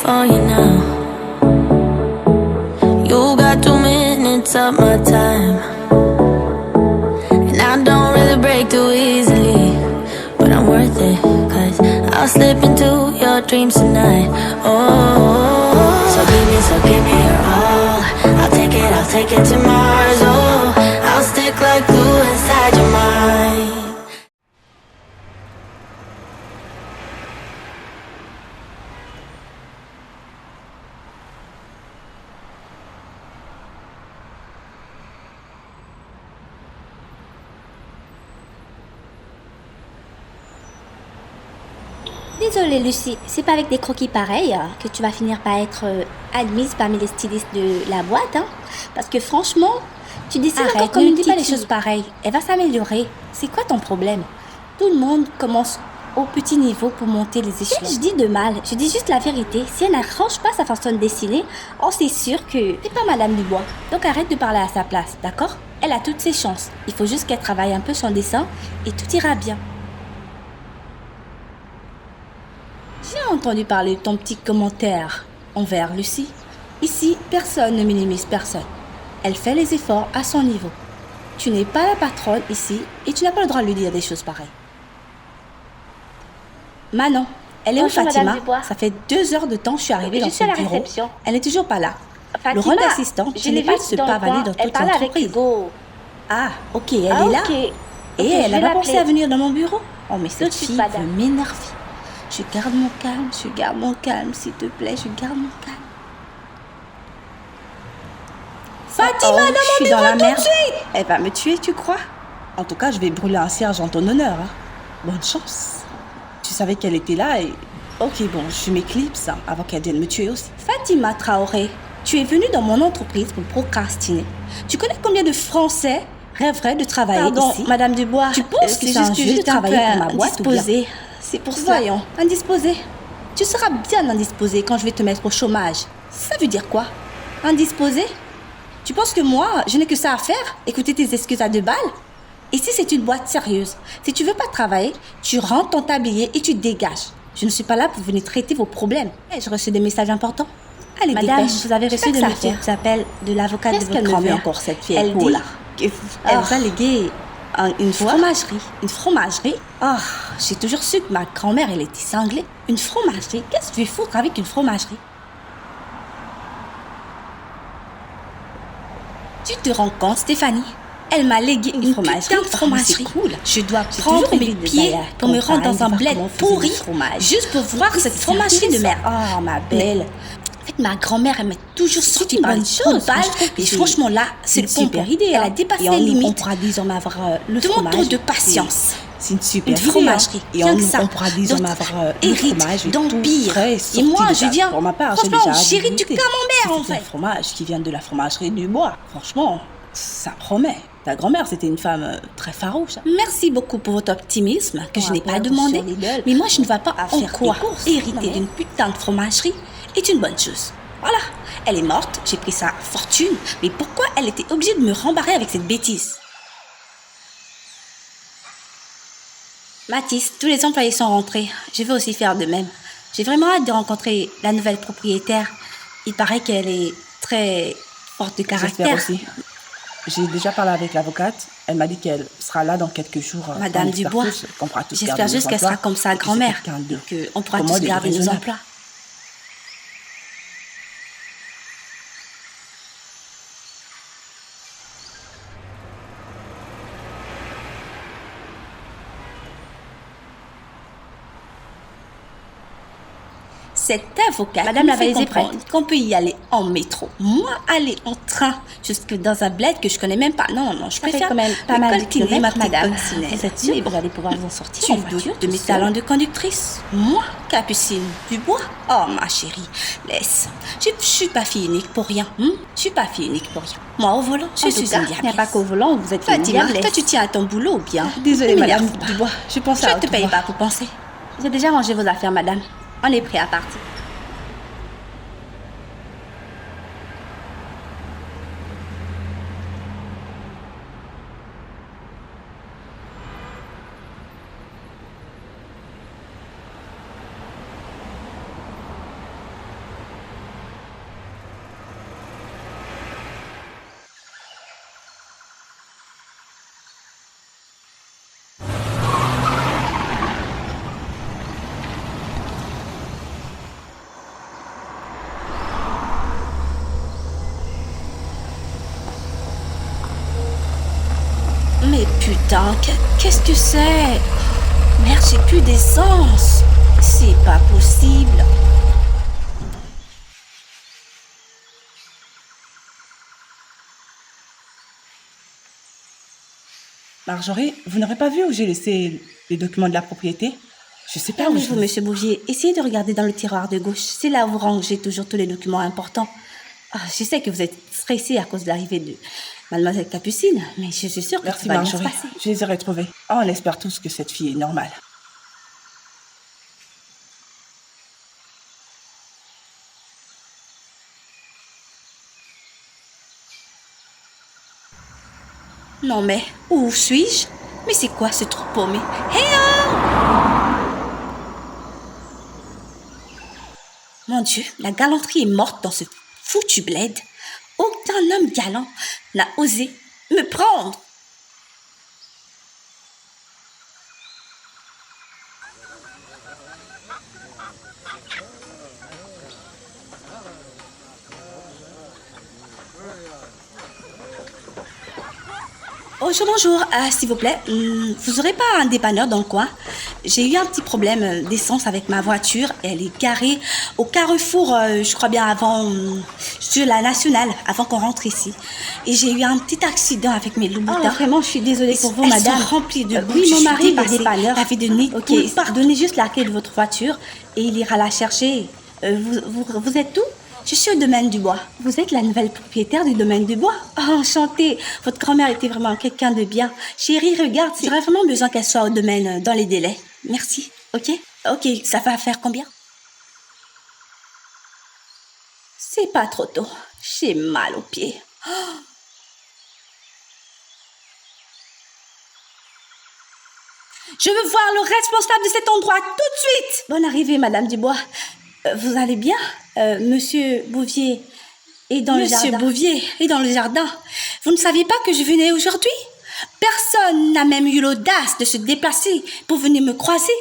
for you now. You got 2 minutes of my time, and I don't really break too easily, but I'm worth it, 'cause I'll slip into your dreams tonight. Oh, so give me your all. I'll take it to Mars. Oh, I'll stick like glue inside your mind. Désolée Lucie, c'est pas avec des croquis pareils que tu vas finir par être admise parmi les stylistes de la boîte, hein. Parce que franchement, tu dessines encore comme ne une dis petite pas les fille. choses pareilles. Elle va s'améliorer. C'est quoi ton problème? Tout le monde commence au petit niveau pour monter les échelons. Je dis de mal, je dis juste la vérité. Si elle n'arrange pas sa façon de dessiner, oh c'est sûr que T'es pas Madame Dubois, donc arrête de parler à sa place, d'accord? Elle a toutes ses chances. Il faut juste qu'elle travaille un peu son dessin et tout ira bien. J'ai entendu parler de ton petit commentaire envers Lucie. Ici, personne ne minimise personne. Elle fait les efforts à son niveau. Tu n'es pas la patronne ici et tu n'as pas le droit de lui dire des choses pareilles. Manon, elle est où Bonjour, Fatima? Madame Dubois. Ça fait 2 heures de temps que je suis arrivée Je dans suis à son la bureau. réception. Elle n'est toujours pas là. Fatima, le rôle d'assistante, je ce l'ai n'est pas vue de se dans le pavaner coin. dans Elle toute parlait avec l'entreprise. Hugo. Ah, ok, elle est là. Ok. Et Ok, elle je vais n'a pas pensé l'appeler. à venir dans mon bureau. Oh, mais Tout cette de suite, fille madame. veut m'énerver. Je garde mon calme, s'il te plaît, je garde mon calme. Fatima, dans je suis dans la merde. suite. Elle va me tuer, tu crois? En tout cas, je vais brûler un cierge en ton honneur. Hein. Bonne chance. Tu savais qu'elle était là et... Ok, bon, je m'éclipse avant qu'elle vienne me tuer aussi. Fatima Traoré, tu es venue dans mon entreprise pour procrastiner. Tu connais combien de Français rêveraient de travailler Pardon, ici? Madame Dubois. Tu penses que c'est un jeu de j'étais un peu travailler pour ma boîte ou bien? indisposée. C'est pour ça. Voyons, indisposée. Tu seras bien indisposée quand je vais te mettre au chômage. Ça veut dire quoi? Indisposée? Tu penses que moi, je n'ai que ça à faire? Écouter tes excuses à 2 balles? Ici, c'est une boîte sérieuse. Si tu veux pas travailler, tu rentres ton tablier et tu dégages. Je ne suis pas là pour venir traiter vos problèmes. J'ai reçu des messages importants. Allez, Madame, dépêche. vous avez reçu Qu'est-ce de que ça fait? appels de l'avocate de Qu'est-ce votre qu'elle me veut grand-mère. encore, cette fille? Elle Oh dit là. Elle va léguer une fromagerie. Une fromagerie? Ah, j'ai toujours su que ma grand-mère, elle était cinglée. Une fromagerie? Qu'est-ce que tu veux foutre avec une fromagerie? Tu te rends compte, Stéphanie? Elle m'a légué une fromagerie. putain de fromagerie. Ah, mais c'est cool. Je dois J'ai prendre toujours mes envie de pieds aller à pour me rendre dans un campagne, bled voir comment on pourri, faisait du fromage. juste pour voir cette c'est fromagerie de merde. intéressant. Oh, ma belle. En fait, ma grand-mère, elle m'a toujours sorti une par bonne les trous de chose. balles. Moi, je trouve que Et c'est- franchement, là, c'est c'est une le pompon. super idée. Elle a hein. dépassé Et les on limites. pourra désormais avoir le Demande-toi fromage. de patience. C'est une super Une idée. fromagerie, Et rien que ça. on pourra désormais D'autres avoir le héritent fromage et d'empire. tout frais, Et sorti moi, de je table. viens, Pour ma part, franchement, j'ai déjà j'hérite du goûté. camembert, en C'est un fait. fromage qui vient de la fromagerie du bois. Franchement, ça promet. Ta grand-mère, c'était une femme très farouche. Merci beaucoup pour votre optimisme que je n'ai pas perdre demandé. sur Lidl. Mais moi, je ne vais pas À en faire quoi tes courses. hériter Non, mais- d'une putain de fromagerie est une bonne chose. Voilà, elle est morte, j'ai pris sa fortune, mais pourquoi elle était obligée de me rembarrer avec cette bêtise? Mathis, tous les employés sont rentrés. Je vais aussi faire de même. J'ai vraiment hâte de rencontrer la nouvelle propriétaire. Il paraît qu'elle est très forte de caractère. J'espère aussi. J'ai déjà parlé avec l'avocate. Elle m'a dit qu'elle sera là dans quelques jours. Madame on espère Dubois, tous qu'on pourra tous j'espère garder juste nos qu'elle sera emplois, comme sa et que c'est grand-mère quelqu'un de et qu'on pourra tous commode et garder nos raisonnable. emplois. Cette avocate Madame me la fait valise est comprendre qu'on peut y aller en métro. Moi, aller en train jusque dans un bled que je connais même pas. Non, non, je Ça fait préfère quand même pas mal de coltiner ma kilomètres, petite madame. coccinelle. Vous êtes sûre que vous allez pouvoir vous en sortir Tu en voiture doutes de tout mes seul? talents de conductrice? Moi, Capucine Dubois? Oh, ma chérie, laisse. Je suis pas fille unique pour rien. Je suis pas fille unique pour rien. Moi, au volant, je En suis tout cas, une il n'y a diablesse. pas qu'au volant, vous êtes une Fatima, diablesse. toi, tu tiens à ton boulot ou bien? Désolée, Ne madame m'énerve pas. Dubois. Je pensais Je à ne te tout paye voir. pas pour penser. J'ai déjà rangé vos affaires, madame. On est prêt à partir. Mais putain, qu'est-ce que c'est? Merde, j'ai plus d'essence. C'est pas possible. Marjorie, vous n'aurez pas vu où j'ai laissé les documents de la propriété? Je sais pas où je Calmez-vous, monsieur Bouvier. Essayez de regarder dans le tiroir de gauche. C'est là où vous rangez toujours tous les documents importants. Ah, je sais que vous êtes stressé à cause de l'arrivée de Mademoiselle Capucine, mais je suis sûre que Merci tout va bien se Marjorie, passer. je les ai retrouvés. Oh, on espère tous que cette fille est normale. Non mais, où suis-je? Mais c'est quoi ce trou paumé? Mon Dieu, la galanterie est morte dans ce foutu bled. Aucun homme galant n'a osé me prendre. Bonjour, s'il vous plaît, vous aurez pas un dépanneur dans le coin? J'ai eu un petit problème d'essence avec ma voiture. Elle est garée au carrefour, je crois bien avant, sur la nationale, avant qu'on rentre ici. Et j'ai eu un petit accident avec mes loups-boutins. Vraiment, je suis désolée pour vous, Elles madame. sont remplies de boue. Oui, Je mon suis mari est dépassée. dépanneur. La vie de nid. Ok, donnez juste la clé de votre voiture et il ira la chercher. Vous êtes où? Je suis au domaine du bois. Vous êtes la nouvelle propriétaire du domaine du bois. Oh, enchantée. Votre grand-mère était vraiment quelqu'un de bien. Chérie, regarde, j'aurais vraiment besoin qu'elle soit au domaine dans les délais. Merci. Ok? Ok, ça va faire combien? C'est pas trop tôt. J'ai mal aux pieds. Oh. Je veux voir le responsable de cet endroit tout de suite. Bonne arrivée, Madame Dubois. Vous allez bien? Monsieur Bouvier est dans le jardin. Monsieur Bouvier est dans le jardin. Vous ne saviez pas que je venais aujourd'hui? Personne n'a même eu l'audace de se déplacer pour venir me croiser.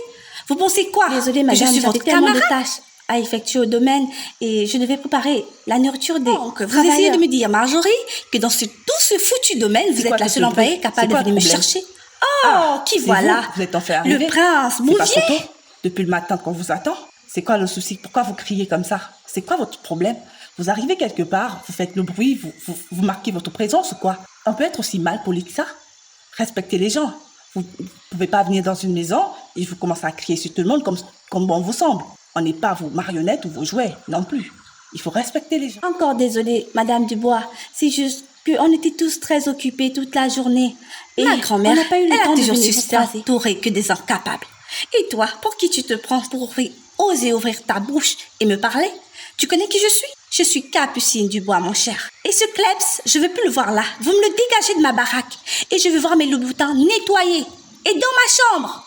Vous pensez quoi? Désolée, que madame, je suis j'avais votre tellement camarade? de tâches à effectuer au domaine et je devais préparer la nourriture des Donc, vous essayez de me dire, Marjorie, que dans tout ce foutu domaine, vous C'est êtes quoi la tout seule ce employée bruit? capable C'est de quoi venir le me problème? chercher. Oh, qui voilà? Vous êtes enfin arrivé? Le prince C'est pas trop Bouvier. tôt? Depuis le matin qu'on vous attend? C'est quoi le souci? Pourquoi vous criez comme ça? C'est quoi votre problème? Vous arrivez quelque part, vous faites le bruit, vous marquez votre présence ou quoi? On peut être aussi mal poli que ça? Respectez les gens. Vous ne pouvez pas venir dans une maison et vous commencez à crier sur tout le monde comme bon vous semble. On n'est pas vos marionnettes ou vos jouets non plus. Il faut respecter les gens. Encore désolée, Madame Dubois. C'est juste qu'on était tous très occupés toute la journée. Et Ma grand-mère, on n'a pas eu le elle temps a de toujours venir su vous croiser. s'entourer que des incapables. Et toi, pour qui tu te prends pour oser ouvrir ta bouche et me parler? Tu connais qui je suis? Je suis Capucine Dubois, mon cher. Et ce kleps, je veux plus le voir là. Vous me le dégagez de ma baraque. Et je veux voir mes loups-boutins nettoyés. Et dans ma chambre.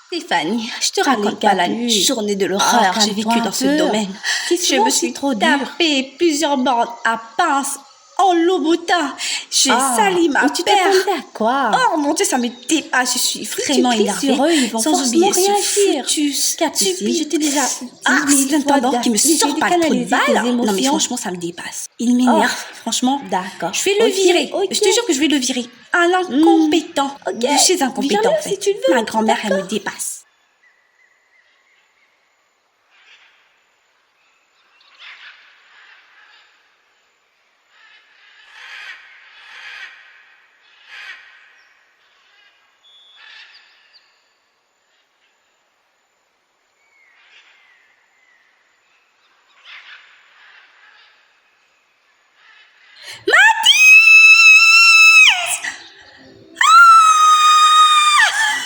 Stéphanie, je te raconte pas la Capu. journée de l'horreur que j'ai calme-toi vécue un dans ce peu. domaine. C'est Je souvent me c'est suis trop dur. tapé plusieurs bandes à pince en loup-boutin. J'ai sali ma mais tu paire. t'attendais à quoi? Oh mon Dieu, ça me dépasse. Je suis vraiment cries énervée. sur eux, ils vont sans forcément oublier ce réagir. foutu Capucine, stupide. je t'ai déjà dit Ah, mille c'est un fois tendon qui me d'essayer sort de pas le trou de canaliser tes balle. Non mais émotions. franchement, ça me dépasse. Il m'énerve, franchement. D'accord. Je vais le Ok, virer. ok. Je te jure que je vais le virer. Un incompétent. Ok. De chez incompétent, Viens-le en fait. si tu le veux, Ma grand-mère, elle me d'accord. dépasse.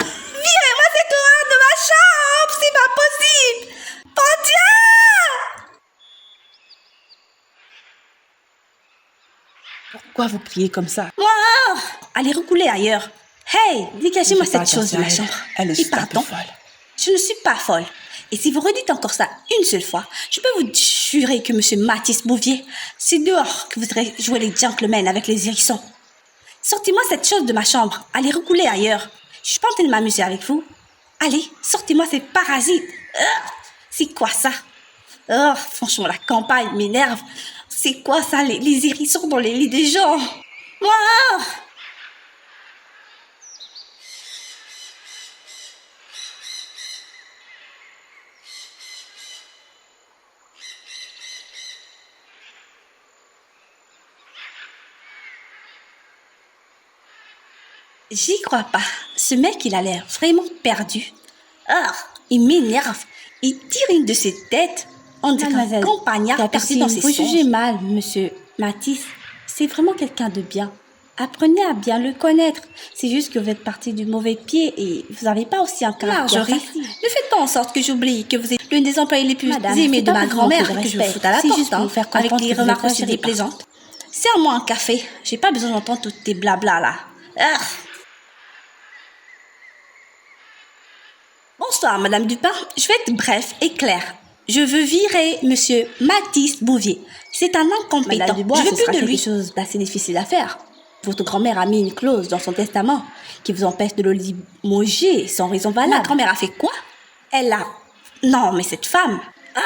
Virez-moi cette horreur de ma chambre, c'est pas possible. Mon Dieu! Pourquoi vous criez comme ça? Moi, allez recouler ailleurs. Hey, dégagez-moi Faites pas cette chose de attention ma à elle. chambre. Elle est Et juste un peu partons. folle. Je ne suis pas folle. Et si vous redites encore ça une seule fois, je peux vous jurer que monsieur Mathis Bouvier, c'est dehors que vous aurez joué les gentlemen avec les hérissons. Sortez-moi cette chose de ma chambre. Allez recouler ailleurs. Je suis pas en train de m'amuser avec vous. Allez, sortez-moi ces parasites. C'est quoi ça? Oh, franchement, la campagne m'énerve. C'est quoi ça, les hérissons dans les lits des gens? Moi! J'y crois pas. Ce mec, il a l'air vraiment perdu. Ah, il m'énerve. Il tire une de ses têtes. On dirait un Mademoiselle campagnard perdu Capucine, dans ses vous songes. jugez mal, monsieur Matisse. C'est vraiment quelqu'un de bien. Apprenez à bien le connaître. C'est juste que vous êtes parti du mauvais pied et vous n'avez pas aussi un caractère Marjorie, facile. ne faites pas en sorte que j'oublie que vous êtes l'une des employées les plus Madame, aimées c'est de pas ma pour grand-mère manquer de que je respect. foute à la C'est porte, juste pour hein, vous faire avec comprendre des que vous remarques êtes aussi ingérée déplaisantes. Serre-moi un café. J'ai pas besoin d'entendre toutes tes blabla là. Ah. Bonsoir, Madame Dupin. Je vais être bref et clair. Je veux virer Monsieur Mathis Bouvier. C'est un incompétent. Madame Dubois, je ce veux sera plus de quelque lui. chose d'assez difficile à faire. Votre grand-mère a mis une clause dans son testament qui vous empêche de le limoger sans raison Ma valable. grand-mère a fait quoi? Elle a... Non, mais cette femme... Ah,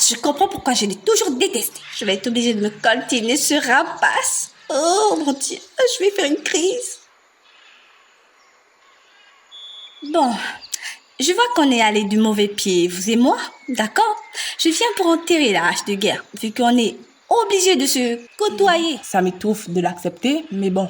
je comprends pourquoi je l'ai toujours détestée. Je vais être obligée de me coltiner ce rapace. Oh mon Dieu, je vais faire une crise. Bon, je vois qu'on est allé du mauvais pied, vous et moi, d'accord? Je viens pour enterrer la hache de guerre, vu qu'on est obligé de se côtoyer. Ça m'étouffe de l'accepter, mais bon,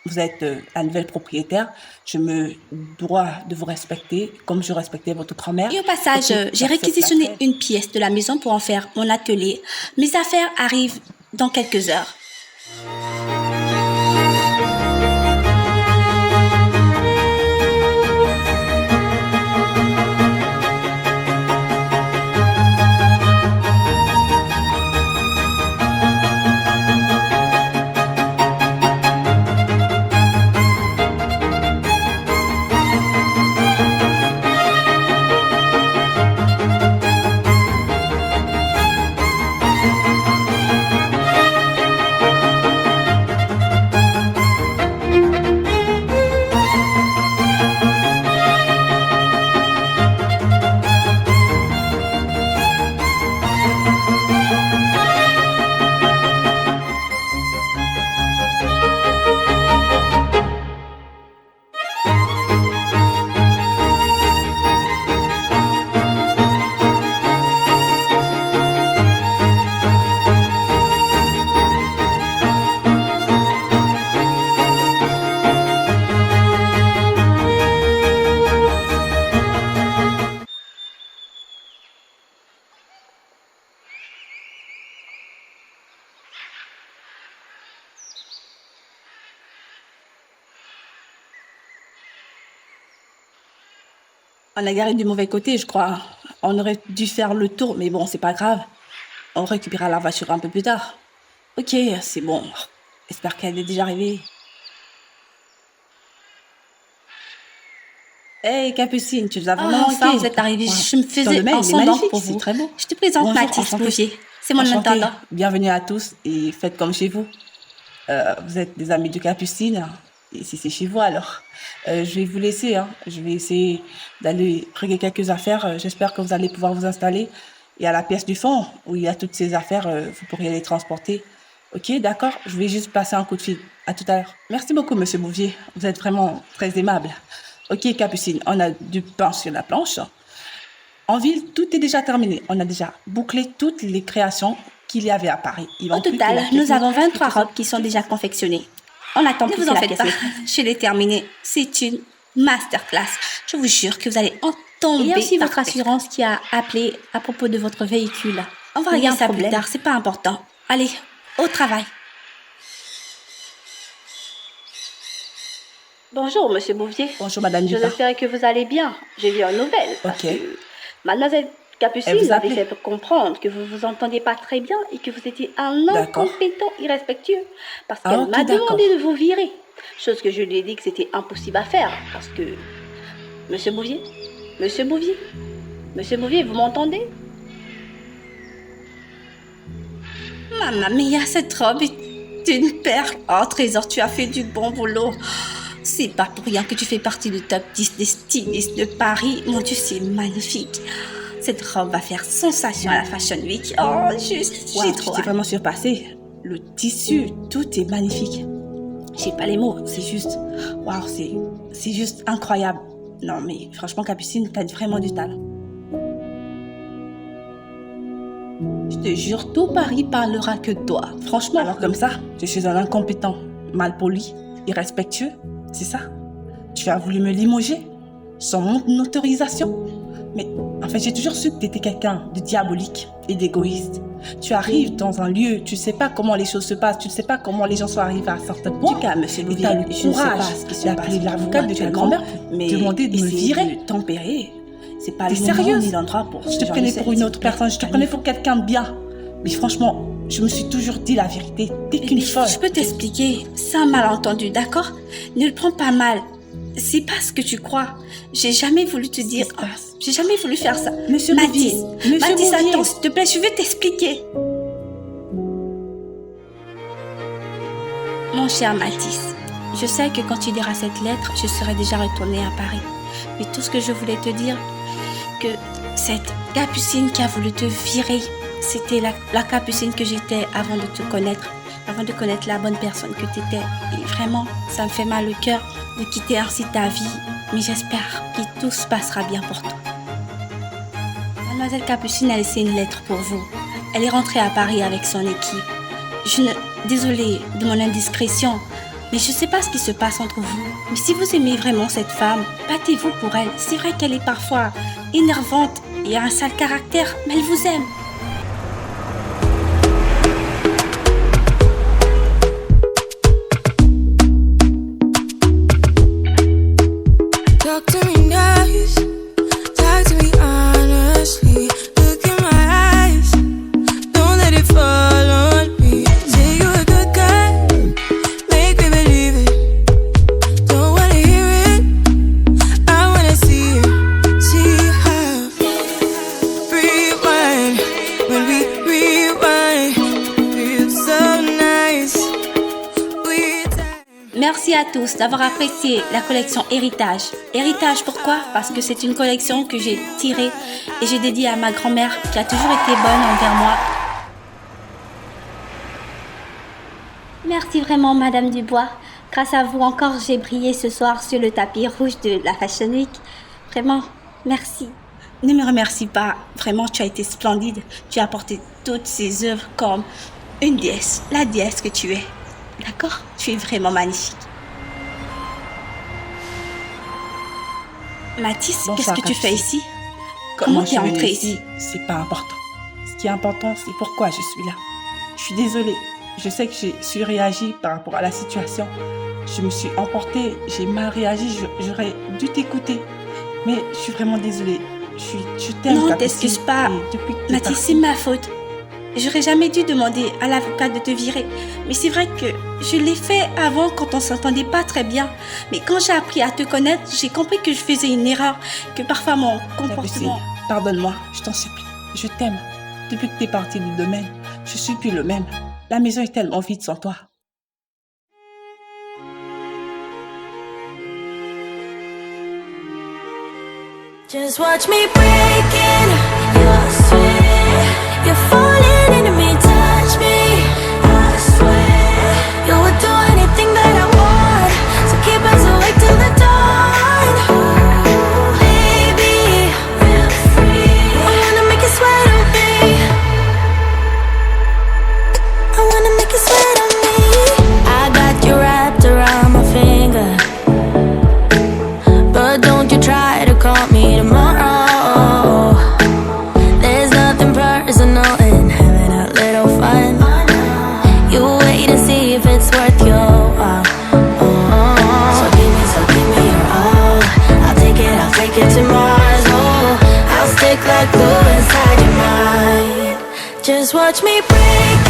vous êtes la nouvelle propriétaire. Je me dois de vous respecter comme je respectais votre grand-mère. Et au passage, Ok, j'ai j'accepte réquisitionné la une pièce de la maison pour en faire mon atelier. Mes affaires arrivent dans quelques heures. On a garé du mauvais côté, je crois. On aurait dû faire le tour, mais bon, c'est pas grave. On récupérera la voiture un peu plus tard. Ok, c'est bon. J'espère qu'elle est déjà arrivée. Hey, Capucine, tu nous as vraiment Enfin, manqué. vous êtes arrivés. Ouais. Je me Dans faisais le mail, en il est sondant magnifique, pour c'est vous. très beau. Je te présente Bonjour, Mathis enchanté. Bouvier. C'est mon Enchanté. intendant. Bienvenue à tous et faites comme chez vous. Vous êtes des amis de Capucine. Et si c'est chez vous, alors, je vais vous laisser. Hein. Je vais essayer d'aller régler quelques affaires. J'espère que vous allez pouvoir vous installer. Et à la pièce du fond, où il y a toutes ces affaires, vous pourriez les transporter. Ok, d'accord. Je vais juste passer un coup de fil. À tout à l'heure. Merci beaucoup, Monsieur Bouvier. Vous êtes vraiment très aimable. Ok, Capucine, on a du pain sur la planche. En ville, tout est déjà terminé. On a déjà bouclé toutes les créations qu'il y avait à Paris. Il Au manque plus que total, la nous pièce avons maîtresse 23 tout ça. robes qui sont déjà confectionnées. On attend Ne plus vous que en la faites pièce pas. maîtresse. Je l'ai terminée. C'est une masterclass. Je vous jure que vous allez en tomber. Il y a aussi par votre terre. assurance qui a appelé à propos de votre véhicule. On va Il y a régler un ça plus problème. tard. C'est pas important. Allez, au travail. Bonjour, monsieur Bouvier. Bonjour, Madame Je Dupin. espère que vous allez bien. Je viens aux nouvelles. Parce Ok. que Mademoiselle Elle Capucine vous a avait appelé? fait comprendre que vous vous entendiez pas très bien et que vous étiez un D'accord. incompétent irrespectueux. Parce Ah, qu'elle ok, m'a d'accord. demandé de vous virer. Chose que je lui ai dit que c'était impossible à faire. Parce que... Monsieur Bouvier Monsieur Bouvier Monsieur Bouvier, vous m'entendez? Mamma mia, cette robe est une perle. Oh, Trésor, tu as fait du bon boulot. C'est pas pour rien que tu fais partie du top 10 des stylistes de Paris. Mon Dieu, c'est magnifique. Cette robe va faire sensation à la Fashion Week. Oh, juste, Wow, j'ai tu trop t'es hâte. vraiment surpassé. Le tissu, tout est magnifique. J'ai pas les mots, c'est juste... Waouh, c'est juste incroyable. Non, mais franchement, Capucine, t'as vraiment du talent. Je te jure, tout Paris parlera que de toi. Franchement, alors comme ça, je suis un incompétent, malpoli, irrespectueux, c'est ça? Tu as voulu me limoger sans mon autorisation? Mais en fait, j'ai toujours su que tu étais quelqu'un de diabolique et d'égoïste. Tu arrives dans un lieu, tu ne sais pas comment les choses se passent, tu ne sais pas comment les gens sont arrivés à un certain point. Du calme, monsieur Et Louis. tu as le Je ne sais courage pas ce qui se d'appeler passe l'avocat de ta actuellement, grand-mère mais pour demander de me essayez virer. de tempérer. C'est pas T'es le moment sérieuse? ni l'endroit pour Je ce te genre prenais de pour une scène. autre personne, je te prenais pour quelqu'un de bien. Mais franchement, je me suis toujours dit la vérité. T'es qu'une folle. Je peux t'expliquer. C'est un malentendu, d'accord? Ne le prends pas mal. C'est pas ce que tu crois. J'ai jamais voulu te dire. se passe? J'ai jamais voulu faire ça. Monsieur Mathis, Bouvier, Monsieur Mathis, Bouvier. attends, s'il te plaît, je vais t'expliquer. Mon cher Mathis, je sais que quand tu liras cette lettre, je serai déjà retournée à Paris. Mais tout ce que je voulais te dire, que cette Capucine qui a voulu te virer, c'était la Capucine que j'étais avant de te connaître, avant de connaître la bonne personne que tu étais. Et vraiment, ça me fait mal au cœur de quitter ainsi ta vie, mais j'espère que tout se passera bien pour toi. Mademoiselle Capucine a laissé une lettre pour vous. Elle est rentrée à Paris avec son équipe. Désolée de mon indiscrétion, mais je ne sais pas ce qui se passe entre vous. Mais si vous aimez vraiment cette femme, battez-vous pour elle. C'est vrai qu'elle est parfois énervante et a un sale caractère, mais elle vous aime. Talk to me nice, talk to me honestly. Look in my eyes, don't let it fall on me. Say you're a good guy, make me believe it. Don't wanna hear it, I wanna see how. Rewind, when we rewind, feels so nice. Merci à tous d'avoir apprécié la collection Héritage. Héritage, pourquoi? Parce que c'est une collection que j'ai tirée et j'ai dédiée à ma grand-mère qui a toujours été bonne envers moi. Merci vraiment, Madame Dubois. Grâce à vous encore, j'ai brillé ce soir sur le tapis rouge de la Fashion Week. Vraiment, merci. Ne me remercie pas. Vraiment, tu as été splendide. Tu as apporté toutes ces œuvres comme une déesse, la déesse que tu es. D'accord? Tu es vraiment magnifique. Mathis, qu'est-ce Bonsoir, que tu fais Capucine. ici? Comment je t'es suis entrée ici? C'est pas important. Ce qui est important, c'est pourquoi je suis là. Je suis désolée. Je sais que j'ai surréagi par rapport à la situation. Je me suis emportée, j'ai mal réagi, j'aurais dû t'écouter. Mais je suis vraiment désolée. Je t'aime, Non, Capucine, t'excuses pas. et depuis que t'es Mathis, partie- c'est ma faute. J'aurais jamais dû demander à l'avocat de te virer. Mais c'est vrai que je l'ai fait avant quand on s'entendait pas très bien. Mais quand j'ai appris à te connaître, j'ai compris que je faisais une erreur, que parfois mon Capucine, comportement... pardonne-moi, je t'en supplie. Je t'aime. Depuis que t'es partie du domaine, je suis plus le même. La maison est tellement vide sans toi. Just watch me breaking your sweat. You're falling into me, touch me. I swear you would do anything that I want. So keep us awake till the dawn. Baby, feel free. I wanna make you sweat on me. I wanna make you sweat on me. I got you wrapped around my finger. But don't you try to call me tomorrow. There's nothing personal in having a little fun. You wait to see if it's worth your while. So give me your all. I'll take it to Mars. Oh, I'll stick like glue inside your mind. Just watch me break